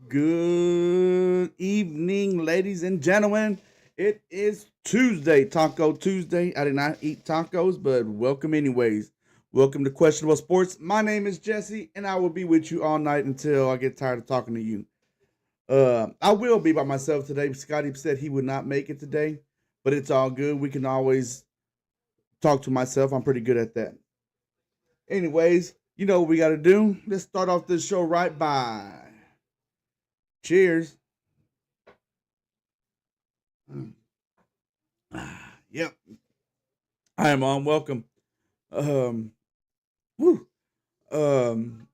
Good evening, ladies and gentlemen. It is Tuesday, Taco Tuesday. I did not eat tacos, but welcome anyways. Welcome to Questionable Sports. My name is Jesse, and I will be with you all night until I get tired of talking to you. I will be by myself today. Scotty said he would not make it today, but it's all good. We can always talk to myself. I'm pretty good at that. Anyways, you know what we got to do. Let's start off this show right by. Cheers. Yep, I am on. Welcome. Um, whew. Um,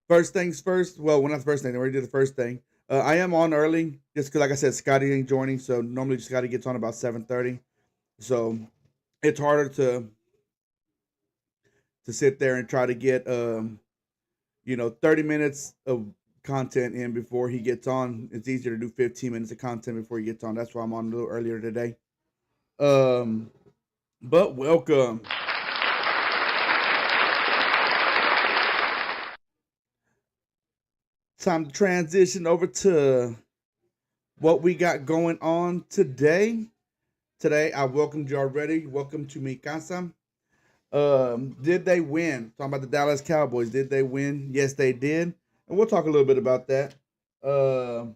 First things first. Well, not the first thing. I already did the first thing. I am on early just because, like I said, Scotty ain't joining. So normally Scotty gets on about 7:30. So it's harder to sit there and try to get 30 minutes of content in before he gets on. It's easier to do 15 minutes of content before he gets on. That's why I'm on a little earlier today. Um, but welcome. Time to transition over to what we got going on today. Today, I welcomed you already. Welcome to mi casa. Did they win? Talking about the Dallas Cowboys. Did they win? Yes, they did. And we'll talk a little bit about that. Uh,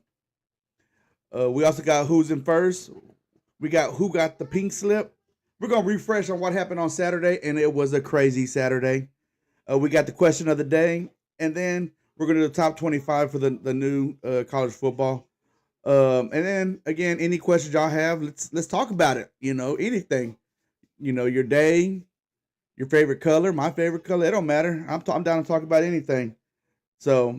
we also got who's in first. We got who got the pink slip. We're gonna refresh on what happened on Saturday, and it was a crazy Saturday. We got the question of the day, and then we're gonna do the top 25 for the new college football. And then again, any questions y'all have, let's talk about it. Anything. Your day, your favorite color, my favorite color. It don't matter. I'm down to talk about anything. So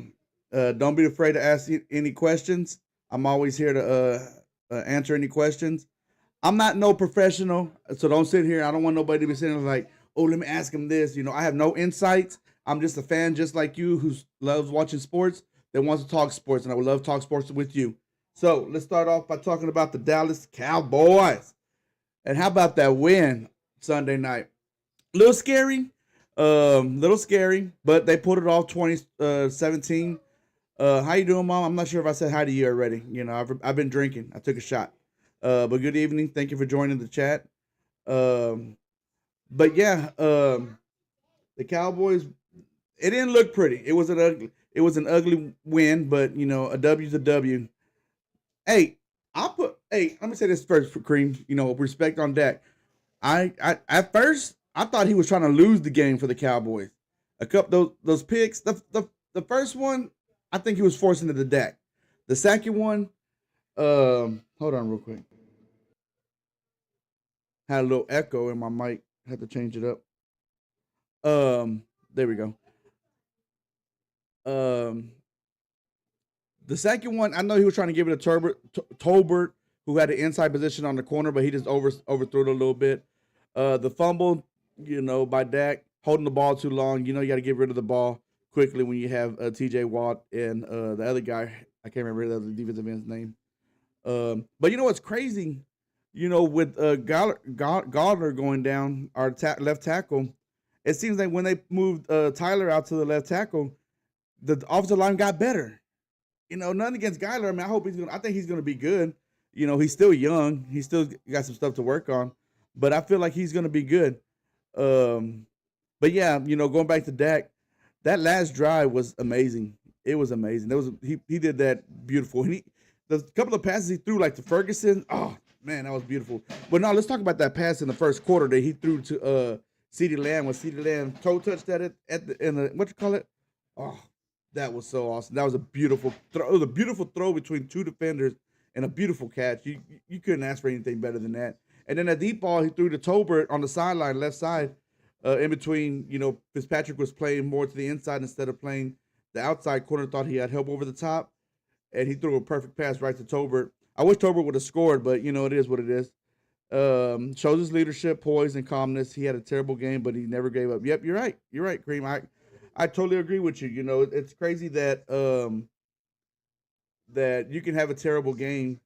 don't be afraid to ask any questions. I'm always here to answer any questions. I'm not no professional, so don't sit here. I don't want nobody to be sitting there like, oh, let me ask him this. I have no insights. I'm just a fan, just like you, who loves watching sports, that wants to talk sports, and I would love to talk sports with you. So let's start off by talking about the Dallas Cowboys. And how about that win Sunday night? Little scary, little scary, but they pulled it off 2017. How you doing, Mom? I'm not sure if I said hi to you already. I've been drinking. I took a shot. But good evening. Thank you for joining the chat. Um, but yeah, the Cowboys. It didn't look pretty. It was an ugly. It was an ugly win, but a W's a W. Hey, Let me say this first for Cream. Respect on Dak. I at first I thought he was trying to lose the game for the Cowboys. A couple those picks. The first one, I think he was forcing it to Dak. The second one, hold on real quick. Had a little echo in my mic. Had to change it up. There we go. Um, the second one, I know he was trying to give it to Tolbert, who had an inside position on the corner, but he just overthrew it a little bit. The fumble, by Dak holding the ball too long. You got to get rid of the ball quickly when you have T.J. Watt and the other guy. I can't remember the other defensive end's name. But you know what's crazy? With Gardner going down, our left tackle, it seems like when they moved Tyler out to the left tackle, the offensive line got better. Nothing against Gyler. I mean, I think he's gonna be good. He's still young. He's still got some stuff to work on, but I feel like he's gonna be good. Um, but yeah, going back to Dak, that last drive was amazing. It was amazing. He did that beautiful. And the couple of passes he threw, like to Ferguson. Oh man, that was beautiful. But now let's talk about that pass in the first quarter that he threw to CeeDee Lamb. When CeeDee Lamb toe touched at the in the what you call it? Oh, that was so awesome. That was a beautiful throw. It was a beautiful throw between two defenders and a beautiful catch. You couldn't ask for anything better than that. And then a deep ball he threw to Tolbert on the sideline, left side, in between. Fitzpatrick was playing more to the inside instead of playing the outside corner. Thought he had help over the top, and he threw a perfect pass right to Tolbert. I wish Tolbert would have scored, but it is what it is. Shows his leadership, poise, and calmness. He had a terrible game, but he never gave up. Yep, you're right. You're right, Cream. I totally agree with you. It's crazy that you can have a terrible game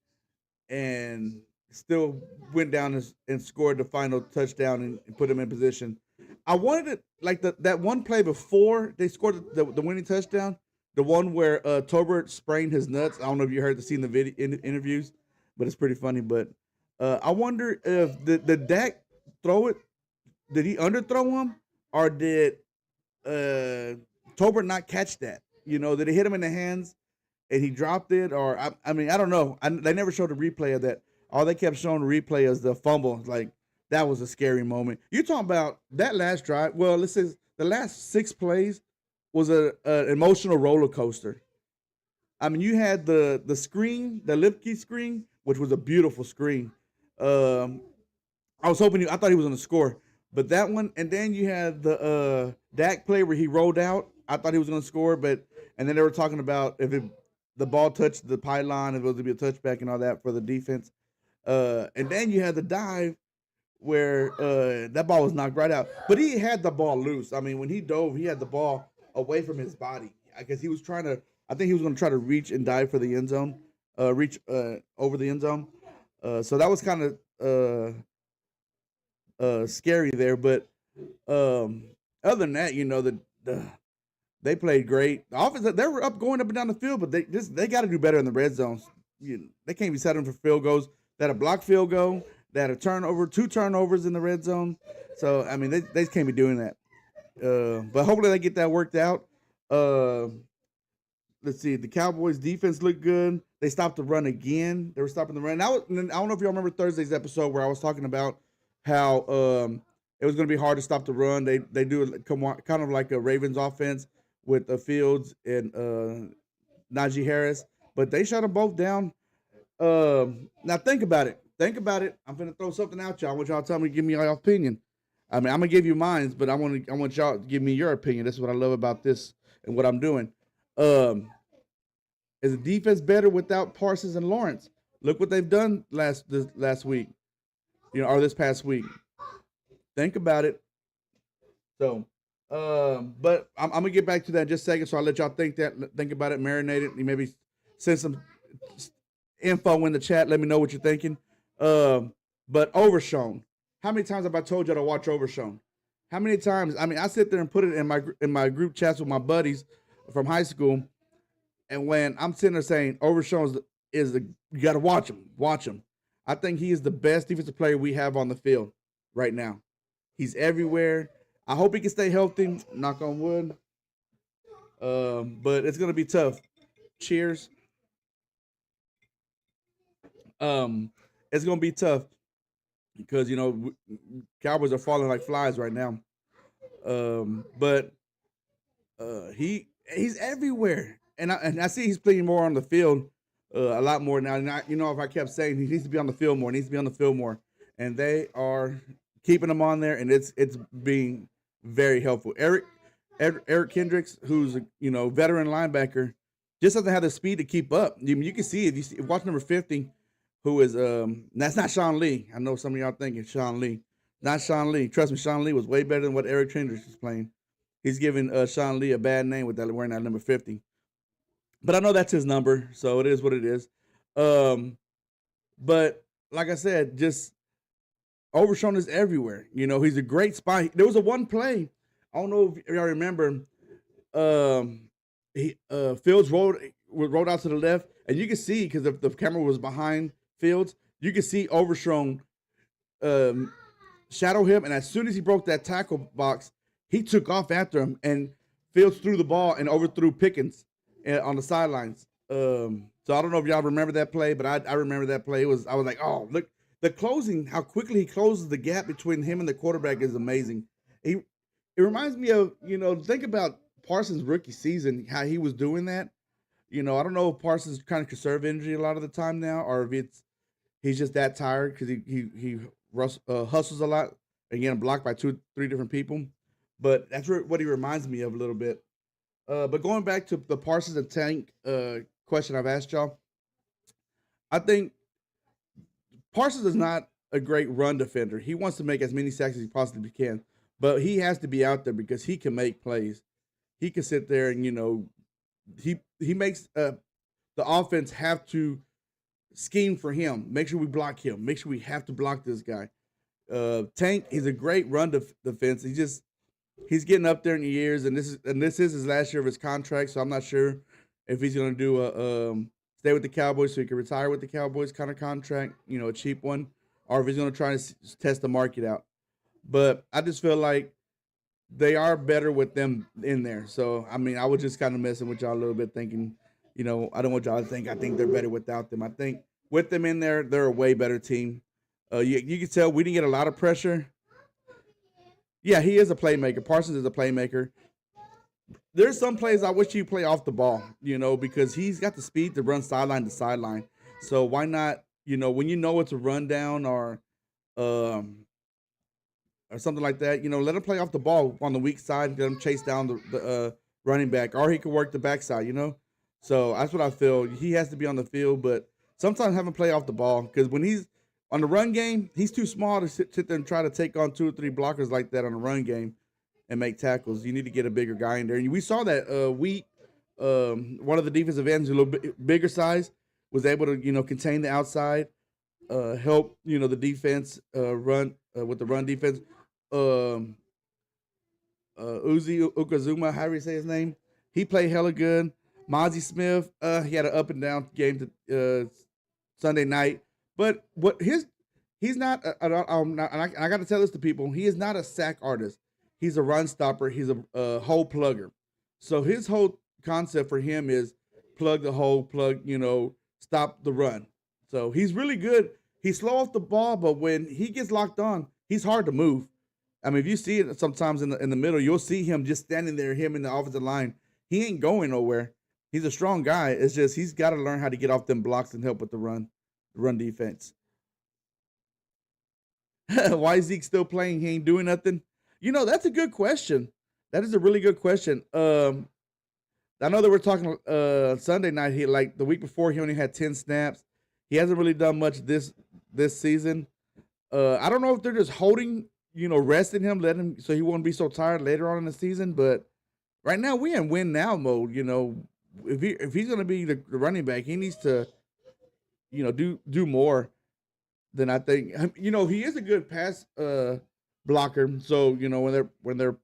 and still went down and scored the final touchdown and put them in position. I wanted it like that one play before they scored the winning touchdown. The one where Tolbert sprained his nuts. I don't know if you heard the seen the video interviews, but it's pretty funny. But I wonder if the Dak throw it. Did he underthrow him, or did Tolbert not catch that? Did it hit him in the hands and he dropped it, or I mean, I don't know. They never showed a replay of that. All they kept showing the replay is the fumble. Like that was a scary moment. You talking about that last drive? Well, let's say the last 6 plays was an emotional roller coaster. I mean, you had the screen, the Lipke screen, which was a beautiful screen. Um, I thought he was going to score, but that one, and then you had the Dak play where he rolled out. I thought he was going to score, and then they were talking about if the ball touched the pylon, if it was to be a touchback and all that for the defense. And then you had the dive where that ball was knocked right out, but he had the ball loose. I mean, when he dove, he had the ball away from his body. I guess he was trying to. I think he was going to try to reach and dive for the end zone, reach over the end zone. So that was kind of scary there. But other than that, they played great. The offense, they were going up and down the field, but they got to do better in the red zones. They can't be settling for field goals. They had a blocked field goal. They had a turnover, 2 turnovers in the red zone. So I mean, they can't be doing that. But hopefully they get that worked out. Let's see. The Cowboys defense looked good. They stopped the run again. They were stopping the run. I don't know if y'all remember Thursday's episode where I was talking about how it was going to be hard to stop the run. They do it kind of like a Ravens offense with Fields and Najee Harris, but they shut them both down. Now think about it. I'm going to throw something out y'all. I want y'all to tell me, give me your opinion. I mean, I'm gonna give you mine, but I want y'all to give me your opinion. This is what I love about this and what I'm doing. Is the defense better without Parsons and Lawrence? Look what they've done last week, or this past week. Think about it. So, but I'm gonna get back to that in just a second. So I'll let y'all think about it, marinate it. You maybe send some info in the chat. Let me know what you're thinking. But Overshown. How many times have I told you to watch Overshown? How many times? I mean, I sit there and put it in my group chats with my buddies from high school, and when I'm sitting there saying Overshown you got to watch him. I think he is the best defensive player we have on the field right now. He's everywhere. I hope he can stay healthy. Knock on wood. But it's gonna be tough. Cheers. It's gonna be tough because Cowboys are falling like flies right now. But he's everywhere, and I see he's playing more on the field, a lot more now. And if I kept saying he needs to be on the field more, and they are keeping him on there, and it's being very helpful. Eric Kendricks, who's a veteran linebacker, just doesn't have the speed to keep up. You can see it. Watch number 50. Who is that's not Sean Lee. I know some of y'all thinking Sean Lee. Not Sean Lee. Trust me, Sean Lee was way better than what Eric Kendricks is playing. He's giving Sean Lee a bad name with that wearing that number 50. But I know that's his number, so it is what it is. But like I said, just Overshown is everywhere. He's a great spy. There was a one play. I don't know if y'all remember. Fields rolled out to the left, and you can see because the camera was behind Fields, you can see Overshown shadow him, and as soon as he broke that tackle box, he took off after him, and Fields threw the ball and overthrew Pickens on the sidelines. So I don't know if y'all remember that play, but I remember that play. I was like, oh, look, the closing, how quickly he closes the gap between him and the quarterback is amazing. It reminds me of, think about Parsons' rookie season, how he was doing that. I don't know if Parsons kind of conserve energy a lot of the time now, or if he's just that tired because he hustles a lot and getting blocked by 2-3 different people. But that's what he reminds me of a little bit. But going back to the Parsons and Tank question I've asked y'all, I think Parsons is not a great run defender. He wants to make as many sacks as he possibly can, but he has to be out there because he can make plays. He can sit there and he makes the offense have to scheme for him. Make sure we block him. Make sure we have to block this guy. Tank, he's a great run defense. He's getting up there in years, and this is his last year of his contract. So I'm not sure if he's going to do a stay with the Cowboys so he can retire with the Cowboys kind of contract, a cheap one, or if he's going to try to test the market out. But I just feel like they are better with them in there. So I mean, I was just kind of messing with y'all a little bit, thinking, I don't want y'all to think I think they're better without them. I think with them in there, they're a way better team. You can tell we didn't get a lot of pressure. Yeah, he is a playmaker. Parsons is a playmaker. There's some plays I wish he'd play off the ball, because he's got the speed to run sideline to sideline. So why not, when it's a rundown um or something like that, let him play off the ball on the weak side, let him chase down the running back, or he could work the backside. So that's what I feel. He has to be on the field, but sometimes have him play off the ball because when he's on the run game, he's too small to sit there and try to take on 2 or 3 blockers like that on the run game and make tackles. You need to get a bigger guy in there. And we saw that Wheat, one of the defensive ends, a little bit bigger size, was able to contain the outside, help the defense run with the run defense. Um, Uzi Ukazuma, however you say his name, he played hella good. Mozzie Smith, he had an up and down game Sunday night, but he's not. I got to tell this to people. He is not a sack artist. He's a run stopper. He's a hole plugger. So his whole concept for him is plug the hole, stop the run. So he's really good. He's slow off the ball, but when he gets locked on, he's hard to move. I mean, if you see it sometimes in the middle, you'll see him just standing there, him in the offensive line. He ain't going nowhere. He's a strong guy. It's just he's got to learn how to get off them blocks and help with the run defense. Why is Zeke still playing? He ain't doing nothing. That's a good question. That is a really good question. I know that we're talking Sunday night. He like the week before he only had 10 snaps. He hasn't really done much this season. I don't know if they're just holding, resting him, letting him so he won't be so tired later on in the season. But right now we in win now mode. If he's gonna be the running back, he needs to do more than I think. He is a good pass blocker. So when they're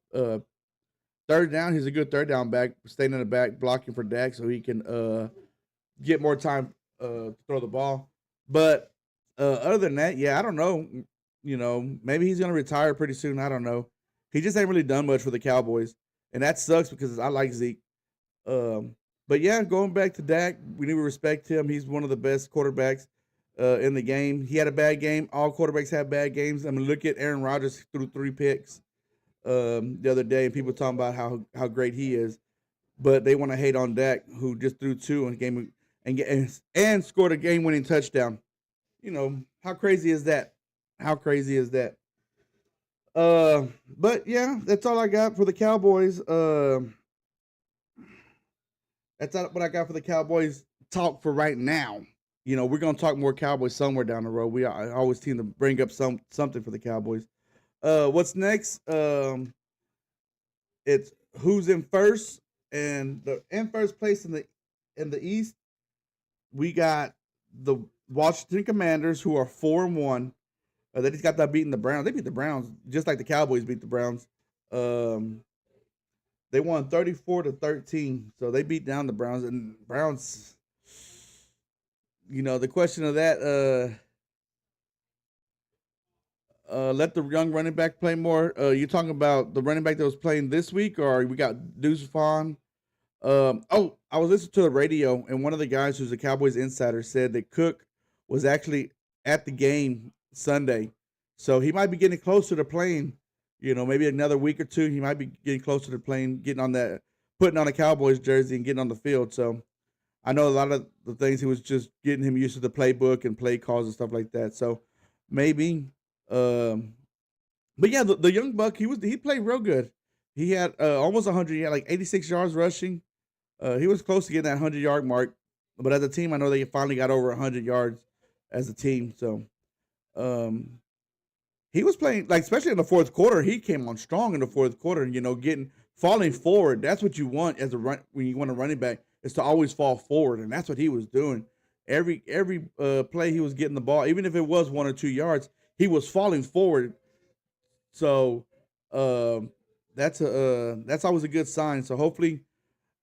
third down, he's a good third down back, staying in the back, blocking for Dak, so he can get more time to throw the ball. But other than that, yeah, I don't know. Maybe he's gonna retire pretty soon. I don't know. He just ain't really done much for the Cowboys, and that sucks because I like Zeke. Um, but yeah, going back to Dak, we need to respect him. He's one of the best quarterbacks in the game. He had a bad game. All quarterbacks have bad games. I mean, look at Aaron Rodgers threw 3 picks the other day, and people talking about how great he is, but they want to hate on Dak, who just threw 2 in the game and scored a game-winning touchdown. How crazy is that? How crazy is that? But yeah, that's all I got for the Cowboys. That's what I got for the Cowboys talk for right now. We're gonna talk more Cowboys somewhere down the road. I always seem to bring up something for the Cowboys. What's next? It's who's in first, and the in first place in the East. We got the Washington Commanders, who are 4-1. They just got that beating the Browns. They beat the Browns just like the Cowboys beat the Browns. Um, they won 34-13, so they beat down the Browns. And Browns, the question of that, let the young running back play more. You talking about the running back that was playing this week, or we got Deuce Vaughn? I was listening to the radio, and one of the guys who's a Cowboys insider said that Cook was actually at the game Sunday, so he might be getting closer to playing. Maybe another week or two, he might be getting closer to playing, putting on a Cowboys jersey and getting on the field. So I know a lot of the things he was just getting him used to the playbook and play calls and stuff like that. So maybe, um, but yeah, the young buck he played real good. He had almost 100. He had like 86 yards rushing. He was close to getting that 100-yard mark, but as a team, I know they finally got over 100 yards as a team. So um, he was playing like, especially in the fourth quarter. He came on strong in the fourth quarter. Getting falling forward. That's what you want as a run when you want a running back, is to always fall forward, and that's what he was doing. Every play he was getting the ball, even if it was 1 or 2 yards, he was falling forward. So um, that's always a good sign. So hopefully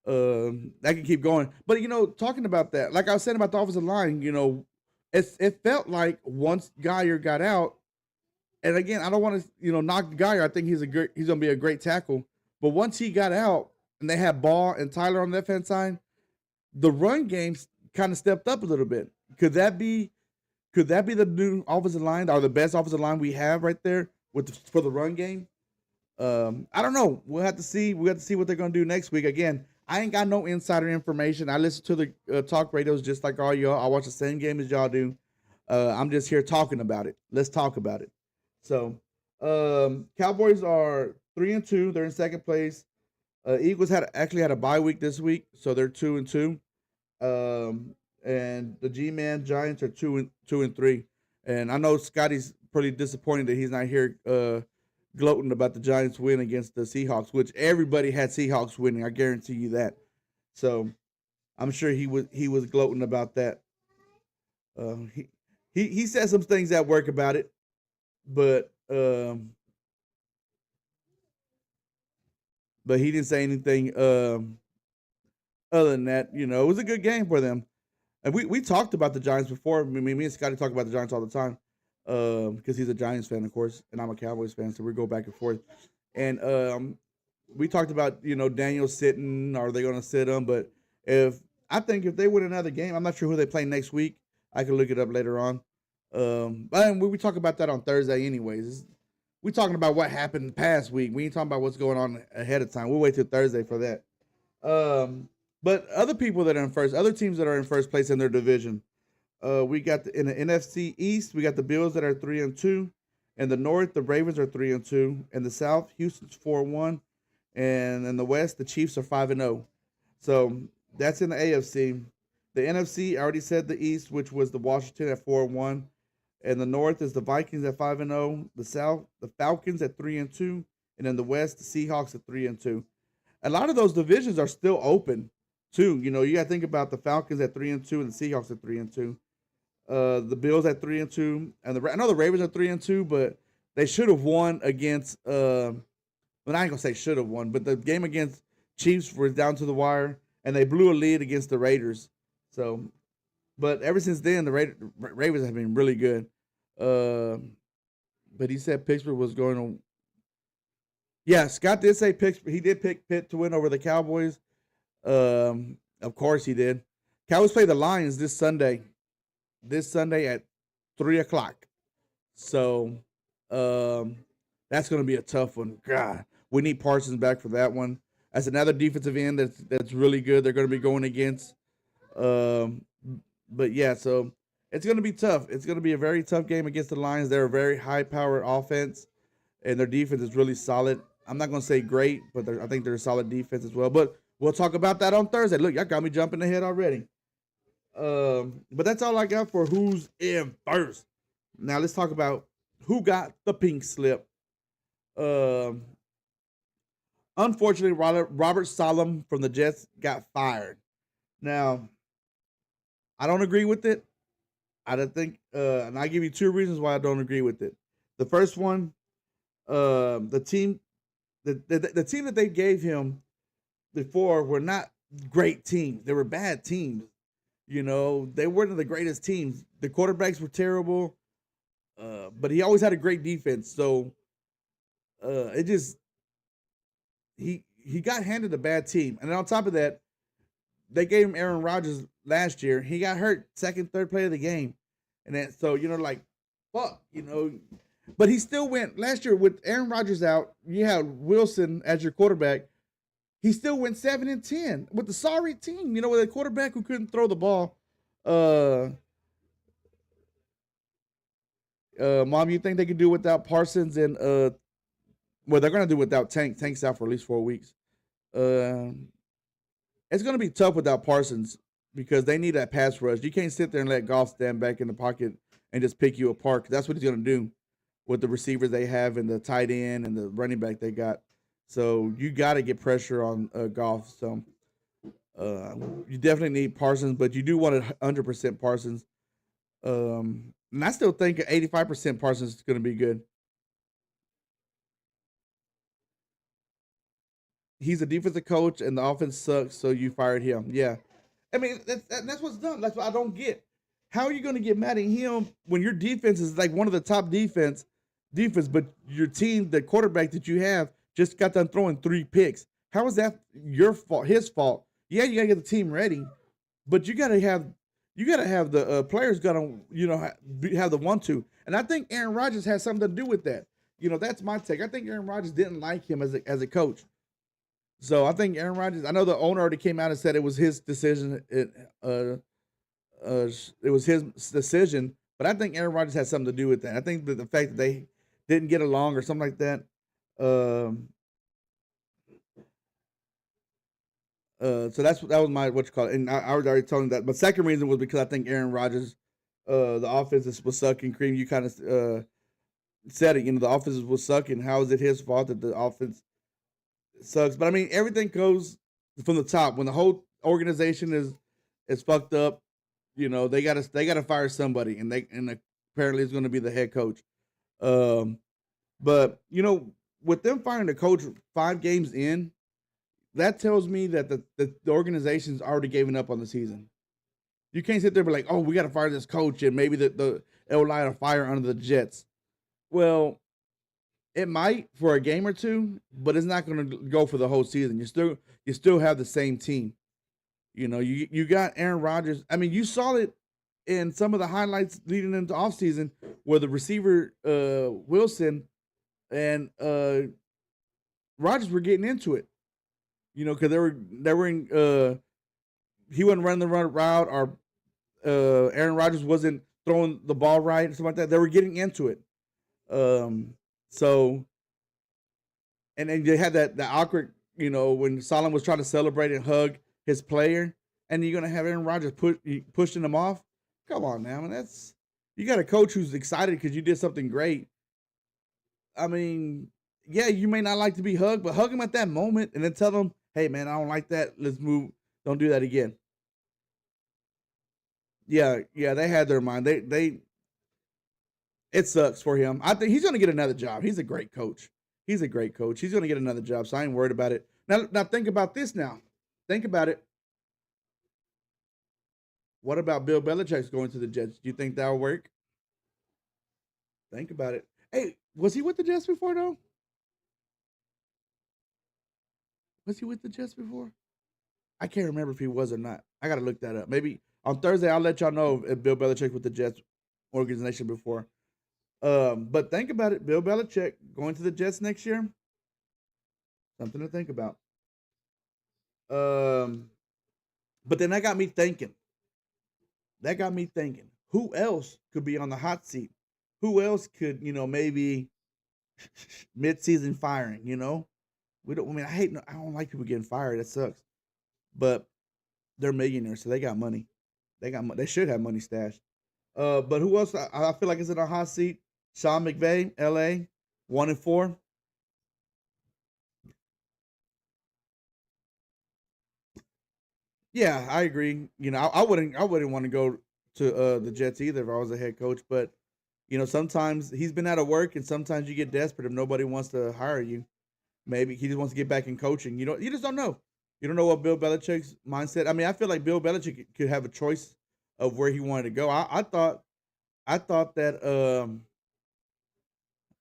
that can keep going. But talking about that, like I was saying about the offensive line, it felt like once Geyer got out, and again, I don't want to knock Geyer. I think he's gonna be a great tackle. But once he got out, and they had Ball and Tyler on the left hand side, the run game kind of stepped up a little bit. Could that be the new offensive line or the best offensive line we have right there for the run game? I don't know. We'll have to see. We have to see what they're gonna do next week. Again, I ain't got no insider information. I listen to the talk radios just like all y'all. I watch the same game as y'all do. I'm just here talking about it. Let's talk about it. So, Cowboys are 3-2. They're in second place. Eagles actually had a bye week this week, so they're 2-2. And the G-Man Giants are 2-3. And I know Scotty's pretty disappointed that he's not here gloating about the Giants win against the Seahawks, which everybody had Seahawks winning. I guarantee you that. So I'm sure he was gloating about that. He said some things at work about it, but he didn't say anything other than that. It was a good game for them. And we talked about the Giants before. Me and Scotty talk about the Giants all the time because he's a Giants fan, of course, and I'm a Cowboys fan, so we go back and forth. And we talked about Daniel sitting. Are they going to sit him? But I think if they win another game, I'm not sure who they play next week. I can look it up later on. But we talk about that on Thursday, anyways. We're talking about what happened past week. We ain't talking about what's going on ahead of time. We'll wait till Thursday for that. But other people that are in first, other teams that are in first place in their division, we got in the NFC East, we got the Bills that are 3-2. In the North, the Ravens are 3-2. In the South, Houston's 4-1, and in the West, the Chiefs are 5-0. So that's in the AFC. The NFC, I already said the East, which was the Washington at 4-1. And the North is the Vikings at 5-0. The South, the Falcons at 3-2, and in the West, the Seahawks at 3-2. A lot of those divisions are still open, too. You got to think about the Falcons at 3-2 and the Seahawks at 3-2. The Bills at 3-2, and I know the Ravens are 3-2, but they should have won against. Well, I ain't gonna say should have won, but the game against Chiefs was down to the wire, and they blew a lead against the Raiders. So, but ever since then, the Ravens have been really good. But he said Pittsburgh was going to. Yeah, Scott did say Pittsburgh. He did pick Pitt to win over the Cowboys. Of course he did. Cowboys play the Lions this Sunday. This Sunday at 3:00. So, that's going to be a tough one. God, we need Parsons back for that one. That's another defensive end that's really good. They're going to be going against. But yeah, so it's going to be tough. It's going to be a very tough game against the Lions. They're a very high-powered offense, and their defense is really solid. I'm not going to say great, but I think they're a solid defense as well. But we'll talk about that on Thursday. Look, y'all got me jumping ahead already. But that's all I got for who's in first. Now let's talk about who got the pink slip. Unfortunately, Robert Saleh from the Jets got fired. Now, I don't agree with it. I don't think, and I give you two reasons why I don't agree with it. The first one, the team that they gave him before were not great teams. They were bad teams. They weren't the greatest teams. The quarterbacks were terrible, but he always had a great defense. So it just he got handed a bad team, and then on top of that, they gave him Aaron Rodgers last year. He got hurt second, third play of the game, and then so like fuck, But he still went last year with Aaron Rodgers out. You had Wilson as your quarterback. He still went 7-10 with the sorry team. With a quarterback who couldn't throw the ball. Mom, you think they could do without Parsons and well, they're gonna do without Tank. Tank's out for at least 4 weeks. It's gonna be tough without Parsons because they need that pass rush. You can't sit there and let Goff stand back in the pocket and just pick you apart. That's what he's gonna do with the receivers they have and the tight end and the running back they got. So you got to get pressure on Goff. So you definitely need Parsons, but you do want 100% Parsons. And I still think 85% Parsons is going to be good. he's a defensive coach and the offense sucks, so you fired him. Yeah, I mean that's what's done. That's what I don't get. How are you going to get mad at him when your defense is like one of the top defense, but your team, the quarterback that you have, just got done throwing 3 picks? How is that your fault? His fault? Yeah, you got to get the team ready, but you got to have the players got to have the 1-2, and I think Aaron Rodgers has something to do with that. That's my take. I think Aaron Rodgers didn't like him as a coach. So I think Aaron Rodgers. I know the owner already came out and said it was his decision. It was his decision, but I think Aaron Rodgers had something to do with that. I think that the fact that they didn't get along or something like that. Um, so that was my what you call it, and I was already telling that. But second reason was because I think Aaron Rodgers, the offense was sucking. Cream, you kind of said it. The offense was sucking. How is it his fault that the offense sucks? But I mean, everything goes from the top. When the whole organization is fucked up, they gotta fire somebody, and apparently it's going to be the head coach. Um, but with them firing the coach 5 games in, that tells me that the organization's already given up on the season. You can't sit there and be like, oh, we got to fire this coach, and maybe it'll light a fire under the Jets. Well, it might for a game or two, but it's not going to go for the whole season. You still have the same team. You got Aaron Rodgers. I mean, you saw it in some of the highlights leading into offseason where the receiver Wilson and Rodgers were getting into it. Because they were in. He wasn't running the run route, or Aaron Rodgers wasn't throwing the ball right, or something like that. They were getting into it. So, and then they had that awkward, when Solomon was trying to celebrate and hug his player, and you're gonna have Aaron Rodgers pushing him off. Come on now, man. You got a coach who's excited because you did something great. I mean, yeah, you may not like to be hugged, but hug him at that moment and then tell him, hey man, I don't like that. Let's move. Don't do that again. Yeah, yeah, they had their mind. They it sucks for him. I think he's gonna get another job. He's a great coach. He's a great coach. He's gonna get another job. So I ain't worried about it. Now think about this now. Think about it. What about Bill Belichick's going to the Jets? Do you think that'll work? Think about it. Hey, was he with the Jets before though? Was he with the Jets before? I can't remember if he was or not. I gotta look that up. Maybe on Thursday I'll let y'all know if Bill Belichick with the Jets organization before. But think about it. Bill Belichick going to the Jets next year. Something to think about. Um, but then that got me thinking. That got me thinking. Who else could be on the hot seat? Who else could, maybe mid-season firing? We don't. I mean, I don't like people getting fired. That sucks. But they're millionaires, so they got money. They should have money stashed. But who else? I feel like is in a hot seat. Sean McVay, L.A., 1-4. Yeah, I agree. I wouldn't want to go to the Jets either if I was a head coach. But sometimes he's been out of work, and sometimes you get desperate if nobody wants to hire you. Maybe he just wants to get back in coaching. You just don't know. You don't know what Bill Belichick's mindset. I mean, I feel like Bill Belichick could have a choice of where he wanted to go. I thought that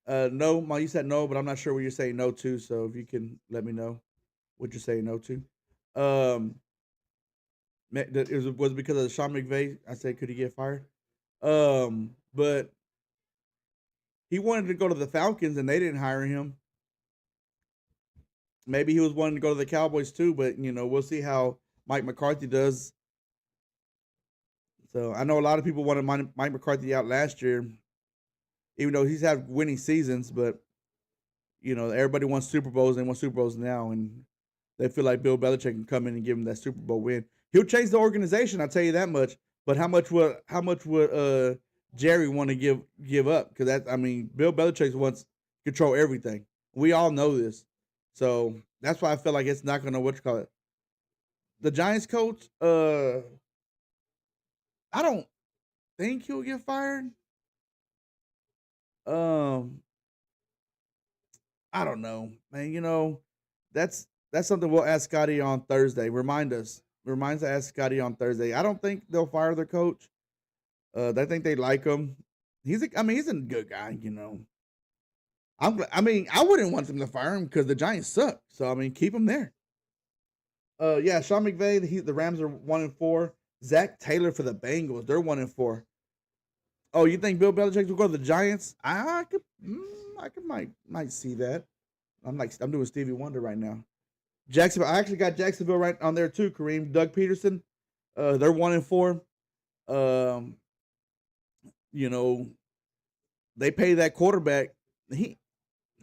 no, you said no, but I'm not sure what you're saying no to. So if you can let me know what you're saying no to. Um, was it because of Sean McVay? I said, could he get fired? But he wanted to go to the Falcons, and they didn't hire him. Maybe he was wanting to go to the Cowboys too, but we'll see how Mike McCarthy does. So I know a lot of people wanted Mike McCarthy out last year, even though he's had winning seasons. But everybody wants Super Bowls. They want Super Bowls now, and they feel like Bill Belichick can come in and give them that Super Bowl win. He'll change the organization. I'll tell you that much. But how much would Jerry want to give up? Because Bill Belichick wants control everything. We all know this. So that's why I feel like it's not gonna what you call it. The Giants coach, I don't think he'll get fired. Um, I don't know, man. That's that's something we'll ask Scotty on Thursday. Remind us. Remind us to ask Scotty on Thursday. I don't think they'll fire their coach. I think they like him. He's a good guy. I wouldn't want them to fire him because the Giants suck. So keep him there. Yeah, Sean McVay. The Rams are 1-4. Zach Taylor for the Bengals. They're 1-4. Oh, you think Bill Belichick will go to the Giants? I might see that. I'm doing Stevie Wonder right now. Jacksonville. I actually got Jacksonville right on there too. Kareem, Doug Peterson. They're 1-4. Um, they pay that quarterback. He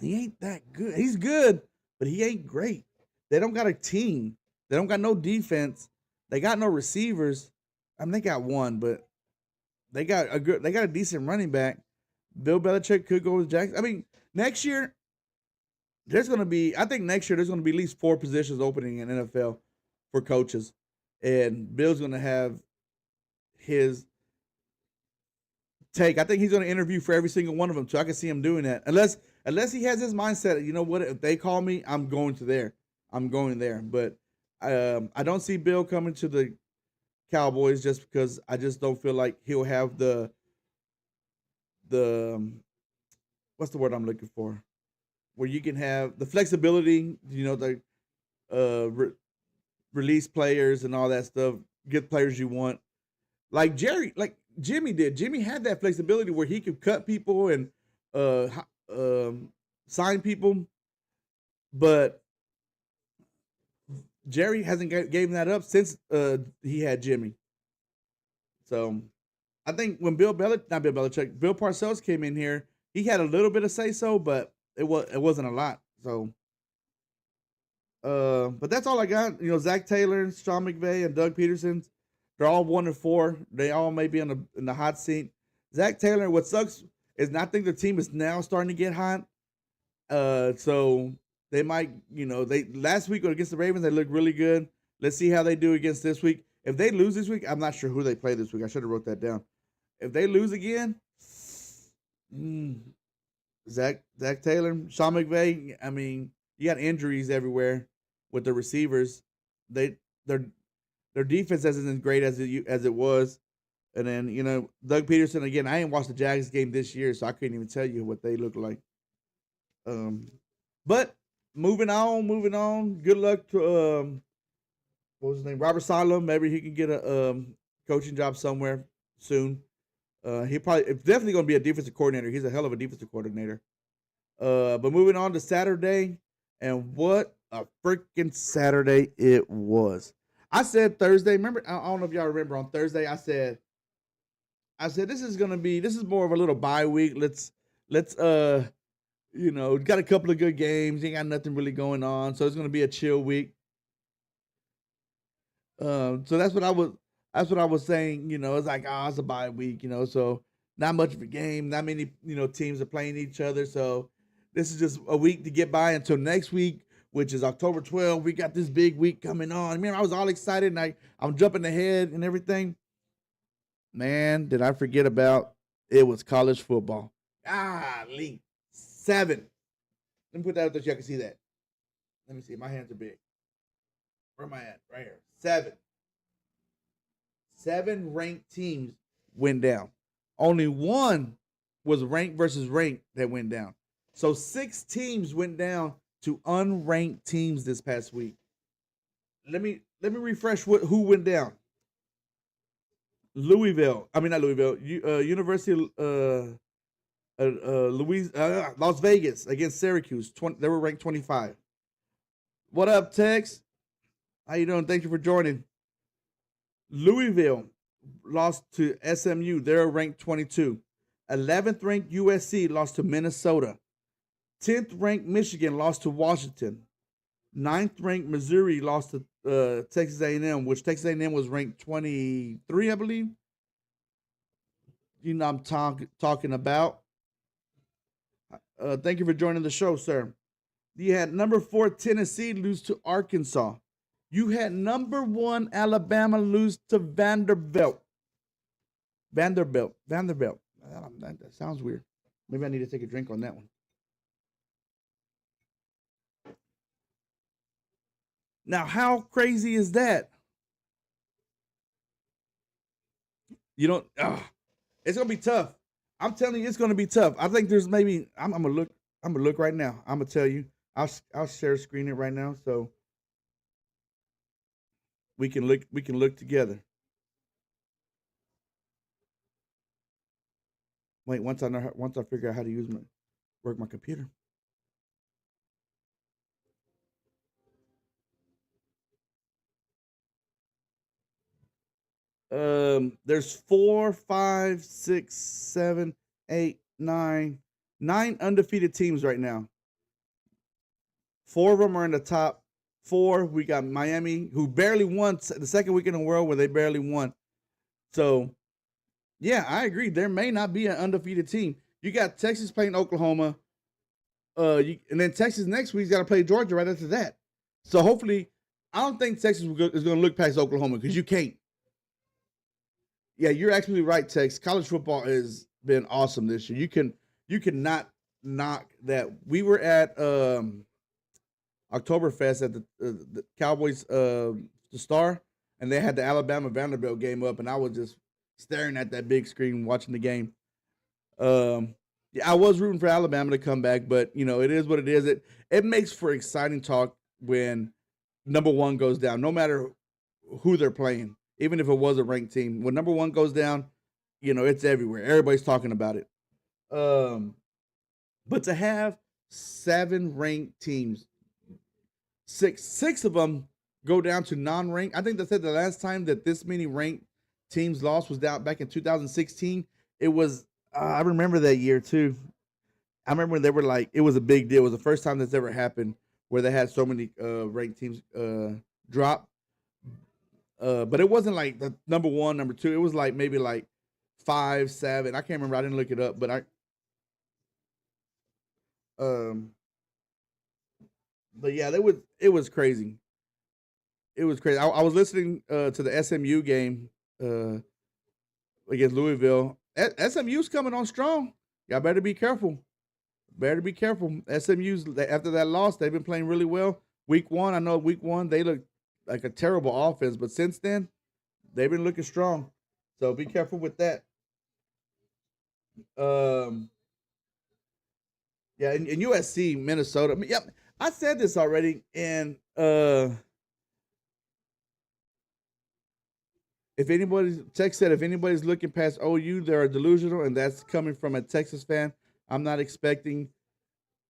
ain't that good. He's good, but he ain't great. They don't got a team. They don't got no defense. They got no receivers. They got one, but they got a decent running back. Bill Belichick could go with Jackson. Next year I think next year there's gonna be at least 4 positions opening in NFL for coaches. And Bill's gonna have his take. I think he's gonna interview for every single one of them, so I can see him doing that. Unless he has his mindset, you know what? If they call me, I'm going there. But I don't see Bill coming to the Cowboys just because I just don't feel like he'll have the what's the word I'm looking for? Where you can have the flexibility, the release players and all that stuff, get players you want. Like Jimmy did. Jimmy had that flexibility where he could cut people and sign people, but Jerry hasn't gave that up since he had Jimmy. So I think when Bill Parcells came in here, he had a little bit of say so, but it wasn't a lot. So, but that's all I got. Zach Taylor, Sean McVay, and Doug Peterson, they're all 1-4. They all may be in the hot seat. Zach Taylor, what sucks is I think the team is now starting to get hot. So they might, they last week against the Ravens, they looked really good. Let's see how they do against this week. If they lose this week, I'm not sure who they play this week. I should have wrote that down. If they lose again, Zach Taylor, Sean McVay, you got injuries everywhere with the receivers. Their defense isn't as great as it was. And then, Doug Peterson, again, I ain't watched the Jags game this year, so I couldn't even tell you what they look like. But moving on. Good luck to what was his name? Robert Saleh. Maybe he can get a coaching job somewhere soon. It's definitely going to be a defensive coordinator. He's a hell of a defensive coordinator. But moving on to Saturday, and what a freaking Saturday it was. I said Thursday. Remember, I don't know if y'all remember on Thursday. I said this is more of a little bye week. Let's got a couple of good games. Ain't got nothing really going on, so it's gonna be a chill week. So that's what I was saying. It's like, it's a bye week. So not much of a game. Not many teams are playing each other. So this is just a week to get by until next week, which is October 12th. We got this big week coming on. I was all excited, and I'm jumping ahead and everything. Man, did I forget about it was college football. Golly. 7. Let me put that up so y'all can see that. Let me see. My hands are big. Where am I at? Right here. 7. 7 ranked teams went down. Only one was ranked versus ranked that went down. So 6 teams went down to unranked teams this past week. Let me refresh who went down. University of Las Vegas against Syracuse. They were ranked 25. What up, Tex? How you doing? Thank you for joining. Louisville lost to SMU. They're ranked 22. 11th ranked USC lost to Minnesota. 10th ranked Michigan lost to Washington. 9th ranked Missouri lost to Texas A&M, which Texas A&M was ranked 23, I believe. I'm talking about. Thank you for joining the show, sir. You had number 4 Tennessee lose to Arkansas. You had number 1 Alabama lose to Vanderbilt. That sounds weird. Maybe I need to take a drink on that one. Now, how crazy is that? You don't. It's gonna be tough. I'm telling you, it's gonna be tough. I think there's maybe. I'm gonna look. I'm gonna look right now. I'm gonna tell you. I'll share screen it right now so we can look. We can look together. Wait, once I figure out how to work my computer. There's four, five, six, seven, eight, nine undefeated teams right now. Four of them are in the top four. We got Miami, who barely won the second week in a row where they barely won. So, yeah, I agree. There may not be an undefeated team. You got Texas playing Oklahoma, and then Texas next week's got to play Georgia right after that. So hopefully, I don't think Texas is going to look past Oklahoma because you can't. Yeah, you're absolutely right, Tex. College football has been awesome this year. You cannot knock that. We were at Oktoberfest at the Cowboys the Star, and they had the Alabama Vanderbilt game up, and I was just staring at that big screen watching the game. Yeah, I was rooting for Alabama to come back, but it is what it is. It makes for exciting talk when number one goes down, no matter who they're playing, even if it was a ranked team. When number one goes down, it's everywhere. Everybody's talking about it. Um, but to have seven ranked teams, six of them go down to non-ranked. I think they said the last time that this many ranked teams lost was down back in 2016. It was I remember that year too. I remember when they were like it was a big deal. It was the first time that's ever happened where they had so many ranked teams drop. But it wasn't like the number one, number two. It was like maybe like five, seven. I can't remember. I didn't look it up, but um but yeah, it was crazy. It was crazy. I was listening to the SMU game uh, against Louisville. SMU's coming on strong. Y'all better be careful. Better be careful. SMU's after that loss, they've been playing really well. Week one, I know week one they looked like a terrible offense, but since then they've been looking strong. So be careful with that. Um, yeah, and USC, Minnesota. Yep, I said this already, and if anybody's Tex said if anybody's looking past OU, they're delusional, and that's coming from a Texas fan. I'm not expecting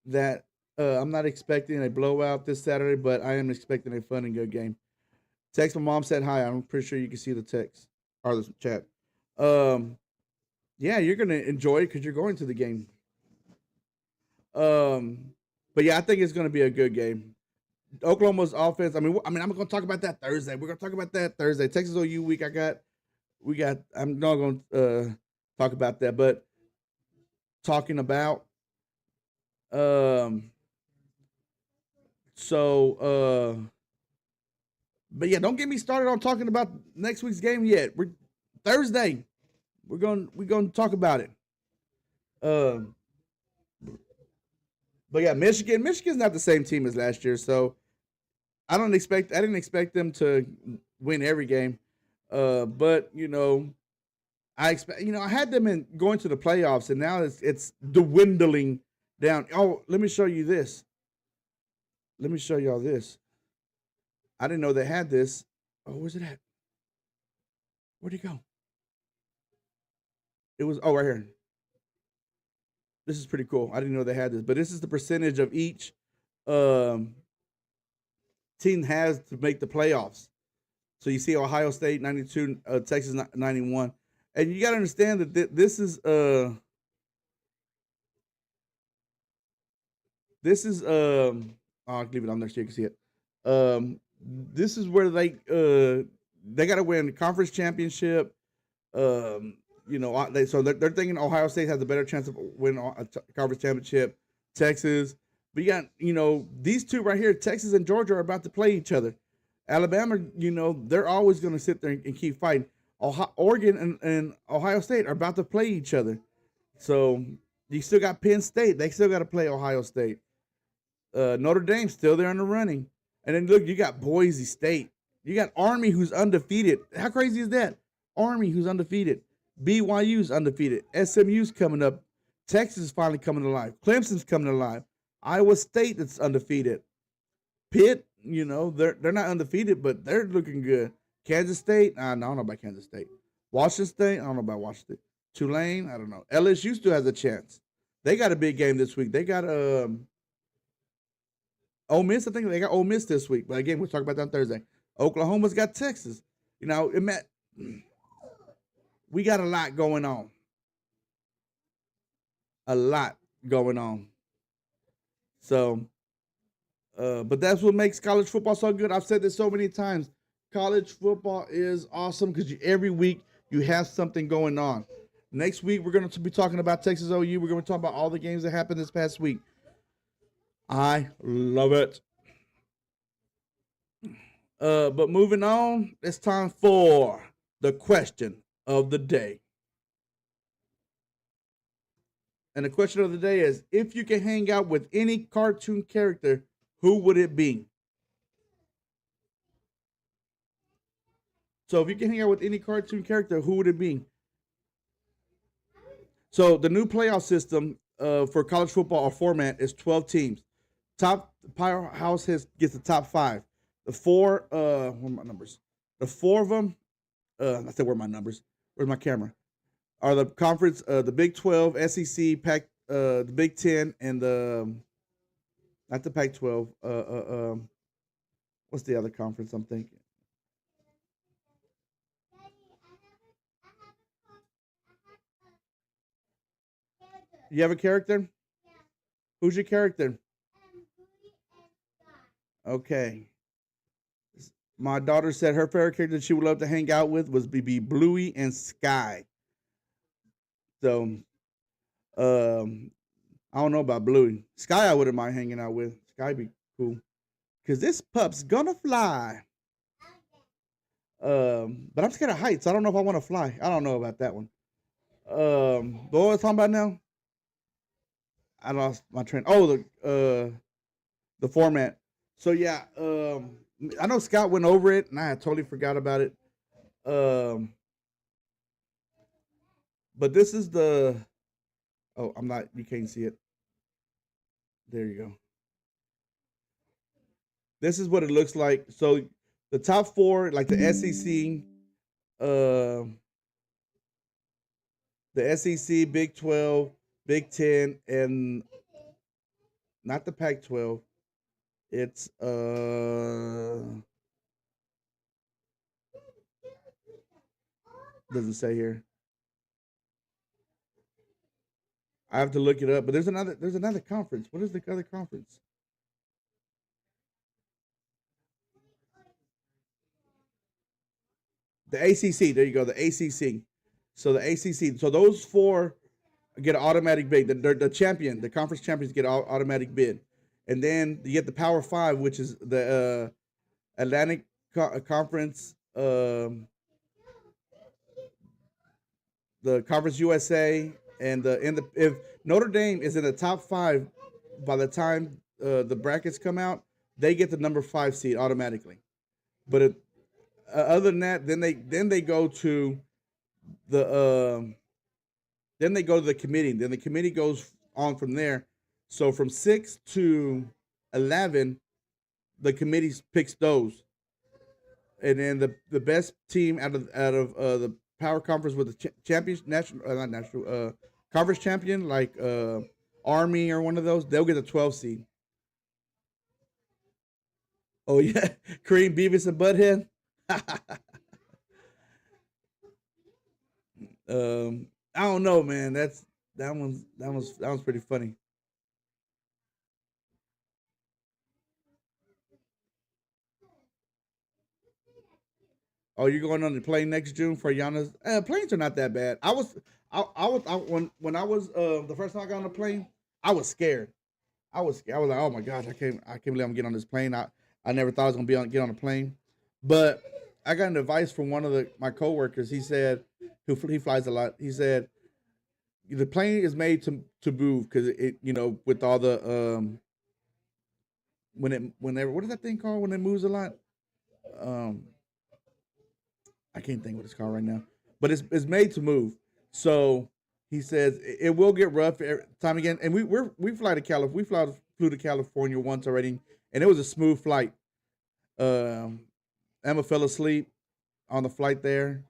that. I'm not expecting a blowout this Saturday, but I am expecting a fun and good game. Text my mom said hi. I'm pretty sure you can see the text or the chat. Um, yeah, you're gonna enjoy it because you're going to the game. Um, but yeah, I think it's gonna be a good game. Oklahoma's offense. I'm going to talk about that Thursday. We're going to talk about that Thursday. Texas OU week. We got. I'm not going to talk about that, but talking about. Um. So. But yeah, don't get me started on talking about next week's game yet. We're Thursday. We're going to talk about it. Um. But yeah, Michigan's not the same team as last year, so I didn't expect them to win every game. But I had them in going to the playoffs, and now it's dwindling down. Oh, let me show you this. Let me show y'all this. I didn't know they had this. Oh, where's it at? Where'd it go? It was right here. This is pretty cool. I didn't know they had this, but this is the percentage of each um, team has to make the playoffs. So you see Ohio State 92, Texas 91. And you got to understand that I'll leave it on there so you can see it. This is where they got to win the conference championship. They're thinking Ohio State has a better chance of winning a conference championship. Texas, but you got these two right here, Texas and Georgia, are about to play each other. Alabama, they're always going to sit there and keep fighting. Oregon and Ohio State are about to play each other. So you still got Penn State. They still got to play Ohio State. Notre Dame's still there in the running. And then look, you got Boise State. You got Army, who's undefeated. How crazy is that? Army, who's undefeated. BYU's undefeated. SMU's coming up. Texas is finally coming alive. Clemson's coming alive. Iowa State that's undefeated. Pitt, they're not undefeated, but they're looking good. Kansas State, no, I don't know about Kansas State. Washington State, I don't know about Washington. Tulane, I don't know. LSU still has a chance. They got a big game this week. They got Ole Miss. I think they got Ole Miss this week. But again, we'll talk about that on Thursday. Oklahoma's got Texas. We got a lot going on. A lot going on. So, but that's what makes college football so good. I've said this so many times. College football is awesome because every week you have something going on. Next week, we're going to be talking about Texas OU. We're going to talk about all the games that happened this past week. I love it. But moving on, it's time for the question of the day. And the question of the day is, if you can hang out with any cartoon character, who would it be? So if you can hang out with any cartoon character, who would it be? So the new playoff system for college football or format is 12 teams. Top powerhouse gets the top 5. The four, where are my numbers? The 4 of them, I said, where are my numbers? Where's my camera? Are the conference, the Big 12, SEC, the Big 10, and not the Pac 12. What's the other conference I'm thinking? You have a character? Who's your character? Okay. My daughter said her favorite character that she would love to hang out with was be Bluey and Sky. So, I don't know about Bluey. Sky, I wouldn't mind hanging out with. Sky be cool. Because this pup's gonna fly. But I'm scared of heights. I don't know if I want to fly. I don't know about that one. What was I talking about now? I lost my train. Oh, the format. So yeah, I know Scott went over it, and I had totally forgot about it. But this is the. Oh, I'm not. You can't see it. There you go. This is what it looks like. So the top 4, like the SEC, uh, the SEC, Big 12, Big 10, and not the Pac 12. It's doesn't say here. I have to look it up, but there's another conference. What is the other conference? The ACC. There you go. The ACC. So the ACC. So those 4 get an automatic bid. The champion, the conference champions get an automatic bid, and then you get the Power 5, which is the Atlantic Conference, the Conference USA, and if Notre Dame is in the top 5 by the time the brackets come out, they get the number 5 seed automatically. But other than that, then they go to the then they go to the committee. Then the committee goes on from there. So from 6 to 11, the committee picks those, and then the best team out of the power conference with the champions, national, not national, conference champion, like Army or one of those, they'll get the 12 seed. Oh yeah, Kareem Beavis and Butthead. I don't know, man. That one's pretty funny. Oh, you're going on the plane next June for Giannis? Planes are not that bad. When I was the first time I got on the plane, I was scared. I was like, oh my gosh, I can't believe I'm getting on this plane. I never thought I was gonna get on a plane, but I got an advice from one of my coworkers. He said, he flies a lot. He said the plane is made to move because it with all the whenever what is that thing called when it moves a lot? Um, I can't think what it's called right now, but it's made to move. So he says it will get rough time again. And we fly to California. Flew to California once already, and it was a smooth flight. Um, Emma fell asleep on the flight there,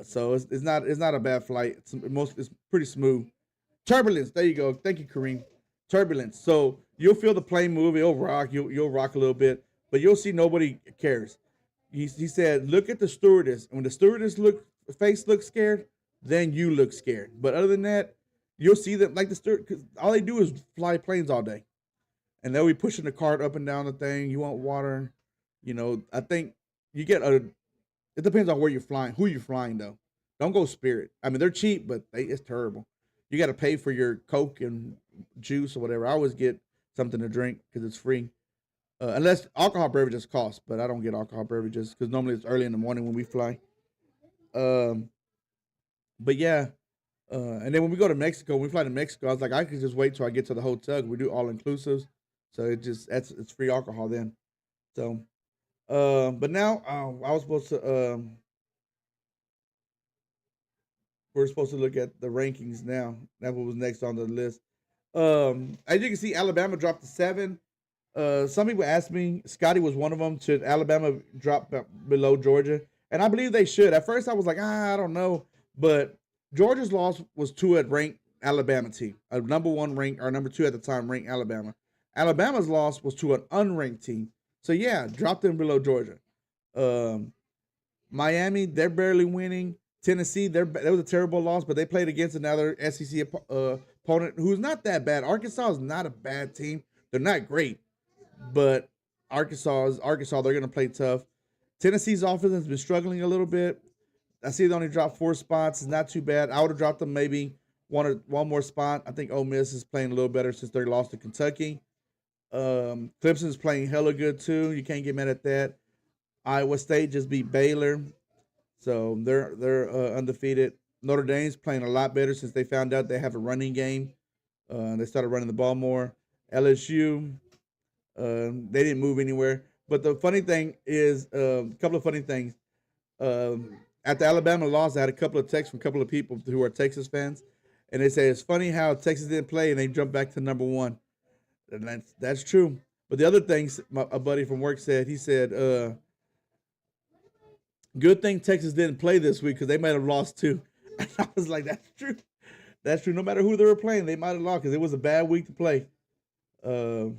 so it's not a bad flight. It's pretty smooth. Turbulence. There you go. Thank you, Kareem. Turbulence. So you'll feel the plane move. It'll rock. You'll rock a little bit, but you'll see nobody cares. He said, look at the stewardess. And when the stewardess face looks scared, then you look scared. But other than that, you'll see them like the steward because all they do is fly planes all day, and they'll be pushing the cart up and down the thing. You want water, I think you get a. It depends on where you're flying, who you're flying though. Don't go Spirit. I mean, they're cheap, but it's terrible. You got to pay for your Coke and juice or whatever. I always get something to drink because it's free. Unless alcohol beverages cost, but I don't get alcohol beverages because normally it's early in the morning when we fly. Um, but yeah, and then when we go to Mexico, when we fly to Mexico, I was like, I could just wait till I get to the hotel. We do all inclusives, so it's free alcohol then. So, but now I was supposed to we're supposed to look at the rankings now. That's what was next on the list. As you can see, Alabama dropped to 7. Some people asked me, Scotty was one of them. Should Alabama drop below Georgia? And I believe they should. At first, I was like, I don't know, but Georgia's loss was to a ranked Alabama team, a number one ranked or number two at the time ranked Alabama. Alabama's loss was to an unranked team. So yeah, drop them below Georgia. Um, Miami, they're barely winning. Tennessee, that was a terrible loss, but they played against another SEC opponent who's not that bad. Arkansas is not a bad team. They're not great, but Arkansas is Arkansas. They're going to play tough. Tennessee's offense has been struggling a little bit. I see they only dropped 4 spots. It's not too bad. I would have dropped them maybe one more spot. I think Ole Miss is playing a little better since they lost to Kentucky. Clemson's playing hella good too. You can't get mad at that. Iowa State just beat Baylor, so they're undefeated. Notre Dame's playing a lot better since they found out they have a running game. They started running the ball more. LSU, they didn't move anywhere. But the funny thing is, a couple of funny things. At the Alabama loss, I had a couple of texts from a couple of people who are Texas fans, and they say it's funny how Texas didn't play and they jumped back to number one, and that's true. But the other things, a buddy from work said, he said, "Good thing Texas didn't play this week because they might have lost too." And I was like, "That's true. That's true. No matter who they were playing, they might have lost because it was a bad week to play." Uh,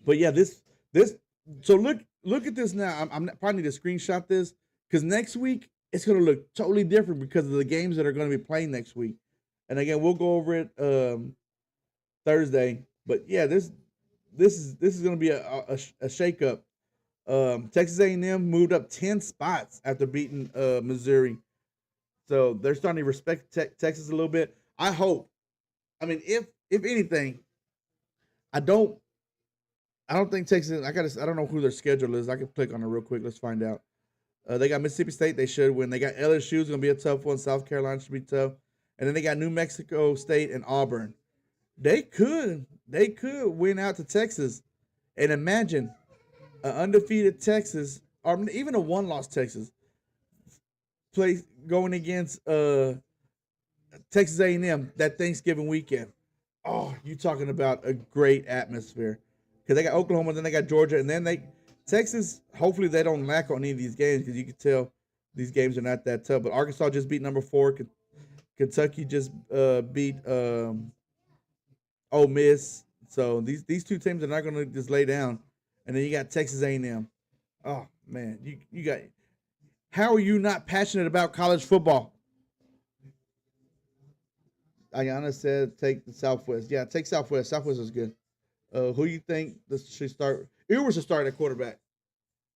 but yeah, this. So look at this now. I'm probably need to screenshot this because next week it's going to look totally different because of the games that are going to be playing next week. And again, we'll go over it Thursday. But yeah, this is going to be a shakeup. Texas A&M moved up 10 spots after beating Missouri, so they're starting to respect Texas a little bit. I hope. I mean, if anything, I don't I don't think Texas. I don't know who their schedule is. I can click on it real quick. Let's find out. They got Mississippi State. They should win. They got LSU. It's gonna be a tough one. South Carolina should be tough. And then they got New Mexico State and Auburn. They could win out to Texas. And imagine an undefeated Texas, or even a one-loss Texas, play going against Texas A&M that Thanksgiving weekend. Oh, you talking about a great atmosphere because they got Oklahoma, then they got Georgia, and then they Texas. Hopefully, they don't lack on any of these games because you can tell these games are not that tough. But Arkansas just beat number 4. Kentucky just beat Ole Miss. So these two teams are not going to just lay down. And then you got Texas A&M. Oh man, you got. How are you not passionate about college football? Ayana said take the Southwest. Yeah, take Southwest. Southwest is good. Who you think this should start? Ewers should start at quarterback.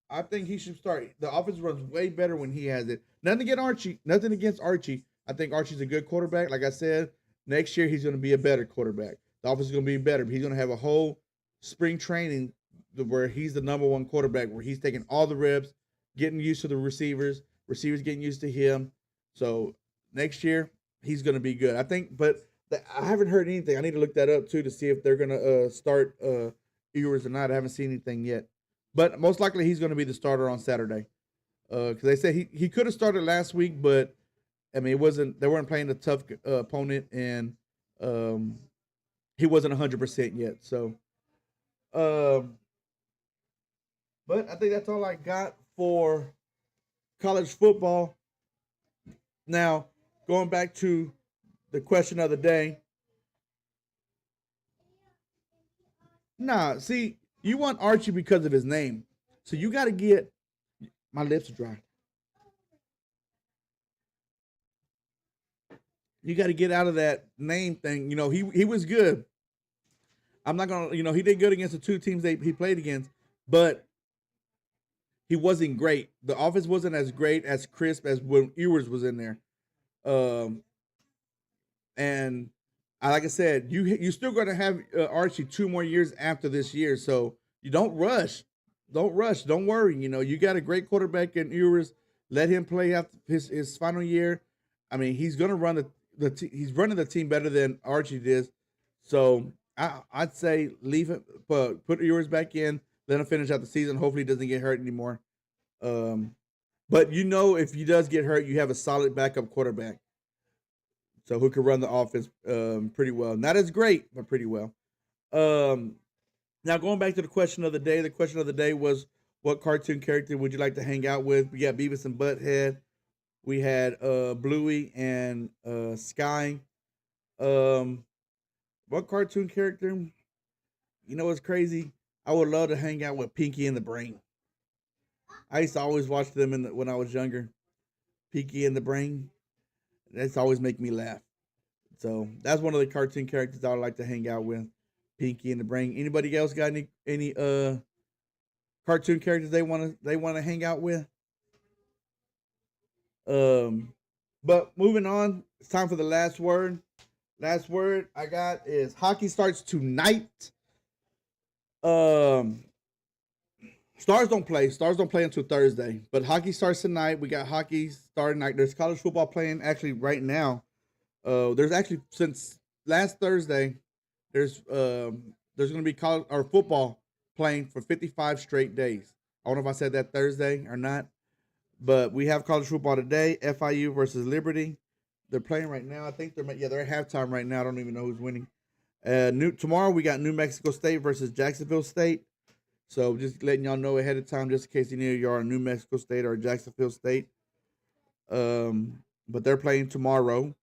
I think he should start. The offense runs way better when he has it. Nothing against Archie. Nothing against Archie. I think Archie's a good quarterback. Like I said, next year he's going to be a better quarterback. The offense is going to be better. But he's going to have a whole spring training where he's the number one quarterback, where he's taking all the reps, getting used to the receivers getting used to him. So next year he's going to be good. I think, but I haven't heard anything. I need to look that up too to see if they're going to start Ewers or not. I haven't seen anything yet, but most likely he's going to be the starter on Saturday. Because they said he could have started last week, but I mean they weren't playing a tough opponent, and um, he wasn't 100% yet. So, um, but I think that's all I got for college football. Now, going back to the question of the day. Nah, see, you want Archie because of his name. So you got to get my lips are dry. You got to get out of that name thing. He was good. I'm not gonna, he did good against the two teams he played against, but he wasn't great. The offense wasn't as great as crisp as when Ewers was in there. Um, and like I said, you're still going to have Archie 2 more years after this year, so you don't rush. Don't rush. Don't worry. You got a great quarterback in Ewers. Let him play after his final year. I mean, he's going to run he's running the team better than Archie did. So I'd say leave it, but put Ewers back in. Let him finish out the season. Hopefully, he doesn't get hurt anymore. Um, but if he does get hurt, you have a solid backup quarterback. So who can run the offense pretty well. Not as great, but pretty well. Um, Now going back to the question of the day. The question of the day was, what cartoon character would you like to hang out with? We got Beavis and Butthead. We had Bluey and Sky. Um, what cartoon character? What's crazy? I would love to hang out with Pinky and the Brain. I used to always watch them when I was younger. Pinky and the Brain. That's always make me laugh. So that's one of the cartoon characters I would like to hang out with. Pinky and the Brain. Anybody else got any cartoon characters they wanna hang out with? But moving on, it's time for the last word. Last word I got is hockey starts tonight. Um, Stars don't play. Stars don't play until Thursday. But hockey starts tonight. We got hockey starting tonight. There's college football playing actually right now. There's actually since last Thursday, there's going to be college or football playing for 55 straight days. I don't know if I said that Thursday or not, but we have college football today. FIU versus Liberty. They're playing right now. I think they're at halftime right now. I don't even know who's winning. Tomorrow we got New Mexico State versus Jacksonville State. So just letting y'all know ahead of time, just in case you are in New Mexico State or Jacksonville State. But they're playing tomorrow.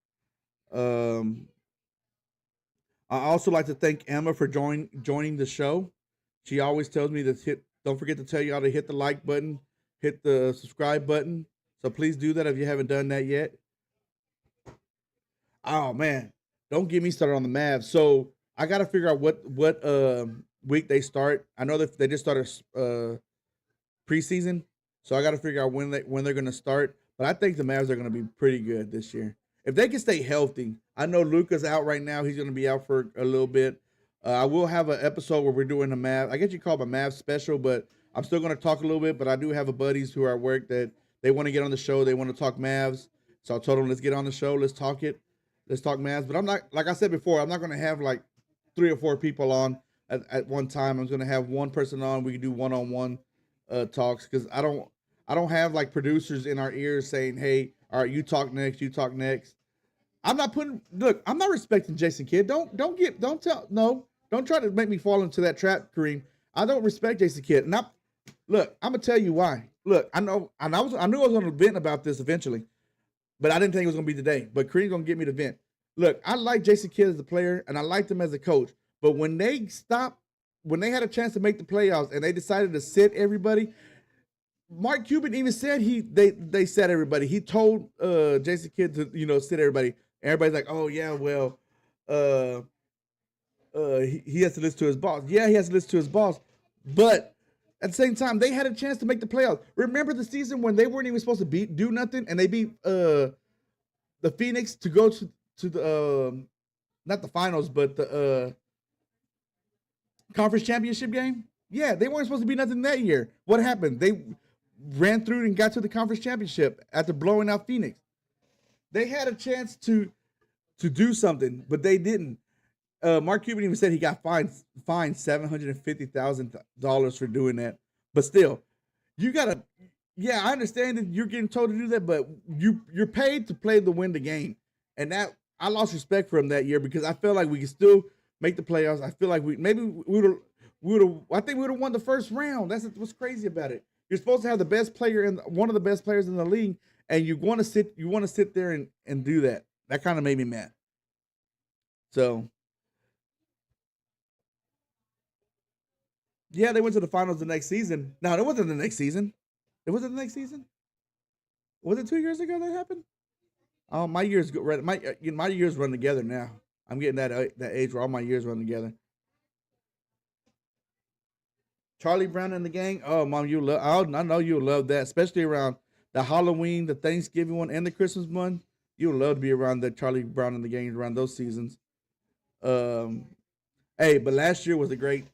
Um, I also like to thank Emma for joining the show. She always tells me to don't forget to tell y'all to hit the like button, hit the subscribe button. So please do that if you haven't done that yet. Oh man, don't get me started on the Mavs. So I got to figure out what week they start. I know that they just started preseason, so I got to figure out when they're going to start. But I think the Mavs are going to be pretty good this year if they can stay healthy. I know Luka's out right now; he's going to be out for a little bit. I will have an episode where we're doing a Mavs. I guess you call it a Mavs special, but I'm still going to talk a little bit. But I do have a buddies who are at work that they want to get on the show. They want to talk Mavs, so I told them let's get on the show. Let's talk it. Let's talk Mavs. But I'm not, like I said before, I'm not going to have like 3 or 4 people on at one time. I'm going to have one person on. We can do one-on-one talks because I don't have like producers in our ears saying, "Hey, all right, you talk next. You talk next." I'm not respecting Jason Kidd. Don't try to make me fall into that trap, Kareem. I don't respect Jason Kidd. And I'm gonna tell you why. Look, I knew I was gonna vent about this eventually, but I didn't think it was gonna be today. But Kareem's gonna get me to vent. Look, I like Jason Kidd as a player, and I liked him as a coach. But when they had a chance to make the playoffs and they decided to sit everybody, Mark Cuban even said they set everybody. He told Jason Kidd to sit everybody. Everybody's like, oh yeah, well, he has to listen to his boss. Yeah, he has to listen to his boss, but at the same time, they had a chance to make the playoffs. Remember the season when they weren't even supposed to do nothing, and they beat the Phoenix to go to the not the finals, but the conference championship game. Yeah, they weren't supposed to be nothing that year. What happened? They ran through and got to the conference championship after blowing out Phoenix. They had a chance to do something, but they didn't. Mark Cuban even said he got fined $750,000 for doing that. But still, you gotta. Yeah, I understand that you're getting told to do that, but you're paid to play to win the game, and that I lost respect for him that year because I felt like we could still make the playoffs. I feel like we would have. I think we would have won the first round. That's what's crazy about it. You're supposed to have the best player and one of the best players in the league, and you want to sit there and do that. That kind of made me mad. So yeah, they went to the finals the next season. No, it wasn't the next season. It wasn't the next season. Was it 2 years ago that happened? Oh, my years go right. My years run together now. I'm getting that age where all my years run together. Charlie Brown and the gang. Oh, mom, you love. I know you love that, especially around the Halloween, the Thanksgiving one, and the Christmas one. You would love to be around the Charlie Brown and the gang around those seasons. Um, hey, but last year was a good.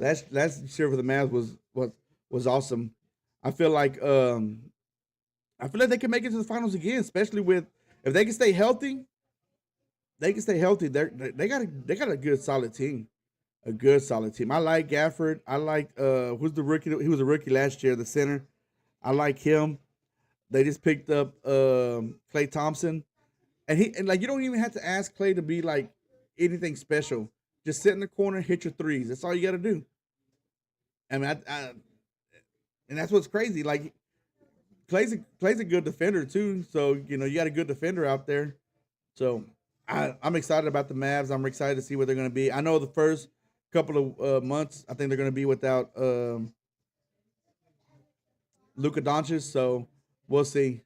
Last year for the Mavs was awesome. I feel like I feel like they can make it to the finals again, especially with if they can stay healthy. They can stay healthy. They got a good solid team. A good solid team. I like Gafford. I like who's the rookie? He was a rookie last year, the center. I like him. They just picked up Clay Thompson, and like you don't even have to ask Clay to be like anything special. Just sit in the corner, hit your threes. That's all you got to do. I mean, and that's what's crazy. Like Clay's a good defender too. So you got a good defender out there. So I'm excited about the Mavs. I'm excited to see what they're going to be. I know the first couple of months, I think they're going to be without Luka Doncic. So we'll see.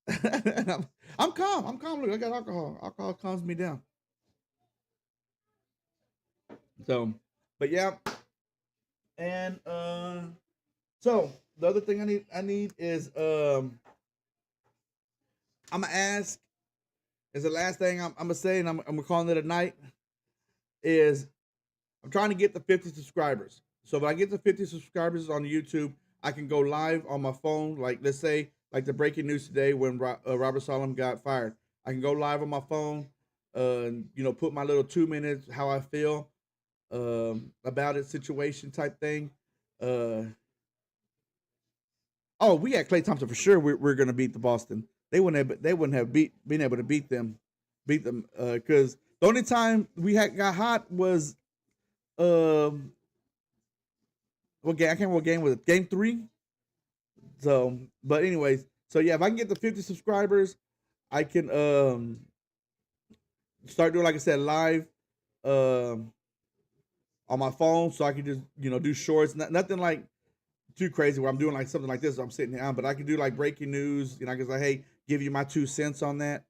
I'm calm. I'm calm. Look, I got alcohol. Alcohol calms me down. So, but yeah, and so the other thing I need is I'm gonna ask is the last thing I'm gonna say, and I'm calling it a night. Is I'm trying to get the 50 subscribers. So if I get the 50 subscribers on YouTube, I can go live on my phone. Like let's say, like the breaking news today when Robert Solomon got fired, I can go live on my phone. Put my little 2 minutes how I feel about it, situation type thing. Uh, oh, we had Clay Thompson for sure. We're gonna beat the Boston. They wouldn't have been able to beat them because the only time we had got hot was um what game? I can't remember what game was it. Game three. So, but anyways, so yeah, if I can get the 50 subscribers, I can start doing like I said live um on my phone, so I can just do shorts. Nothing like too crazy where I'm doing like something like this. I'm sitting down, but I can do like breaking news. I can say, hey, give you my 2 cents on that.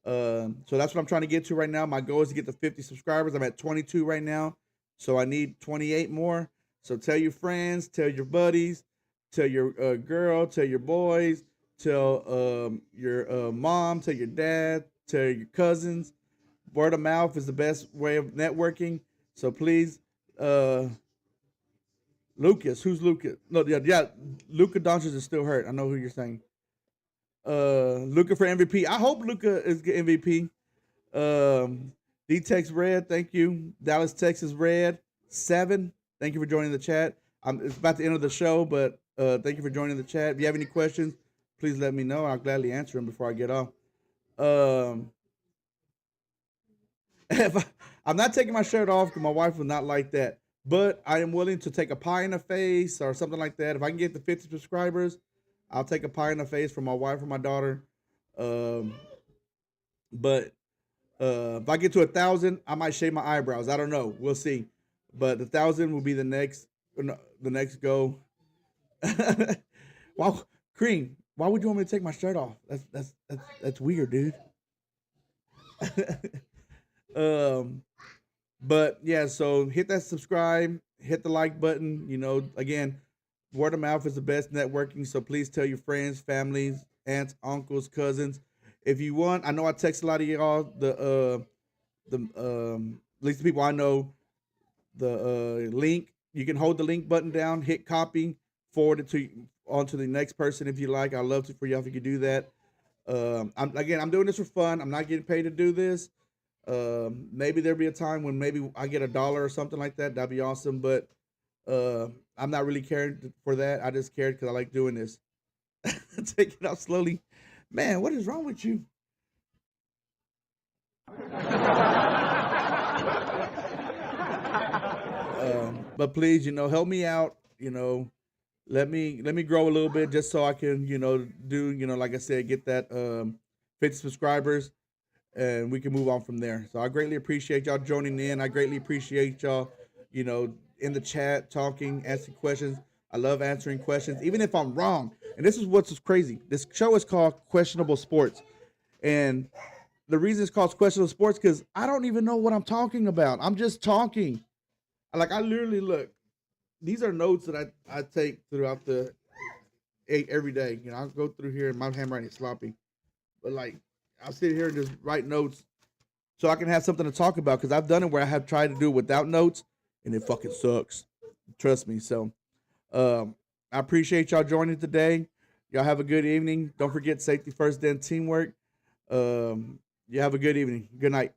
So that's what I'm trying to get to right now. My goal is to get to 50 subscribers. I'm at 22 right now, so I need 28 more. So tell your friends, tell your buddies, tell your girl, tell your boys, tell your mom, tell your dad, tell your cousins. Word of mouth is the best way of networking. So please, uh, Lucas, who's Lucas? No, yeah, Luka Doncic is still hurt. I know who you're saying. Luka for MVP. I hope Luka is get MVP. D Tex Red, thank you. Dallas, Texas Red 7. Thank you for joining the chat. It's about the end of the show, but thank you for joining the chat. If you have any questions, please let me know. I'll gladly answer them before I get off. Um, if I'm not taking my shirt off because my wife would not like that, but I am willing to take a pie in the face or something like that. If I can get the 50 subscribers, I'll take a pie in the face for my wife or my daughter. Um, but if I get to 1,000, I might shave my eyebrows. I don't know. We'll see. But 1,000 will be the next no, the next go. Wow, Cream. Why would you want me to take my shirt off? That's weird, dude. um, but yeah, so hit that subscribe, hit the like button. Again, word of mouth is the best networking. So please tell your friends, families, aunts, uncles, cousins. If you want, I know I text a lot of y'all the at least the people I know the link. You can hold the link button down, hit copy, forward it to on to the next person if you like. I'd love to for y'all if you could do that. I'm doing this for fun. I'm not getting paid to do this. Maybe there'll be a time when maybe I get $1 or something like that. That'd be awesome. But I'm not really caring for that. I just cared because I like doing this. Take it off slowly. Man, what is wrong with you? But please, help me out. Let me grow a little bit just so I can, do, like I said, get that 50 subscribers and we can move on from there. So I greatly appreciate y'all joining in. I greatly appreciate y'all, in the chat, talking, asking questions. I love answering questions, even if I'm wrong. And this is what's crazy. This show is called Questionable Sports. And the reason it's called Questionable Sports because I don't even know what I'm talking about. I'm just talking. Like I literally look. These are notes that I take throughout the every day. I'll go through here and my handwriting is sloppy. But like I'll sit here and just write notes so I can have something to talk about because I've done it where I have tried to do it without notes and it fucking sucks. Trust me. So I appreciate y'all joining today. Y'all have a good evening. Don't forget safety first, then teamwork. You have a good evening. Good night.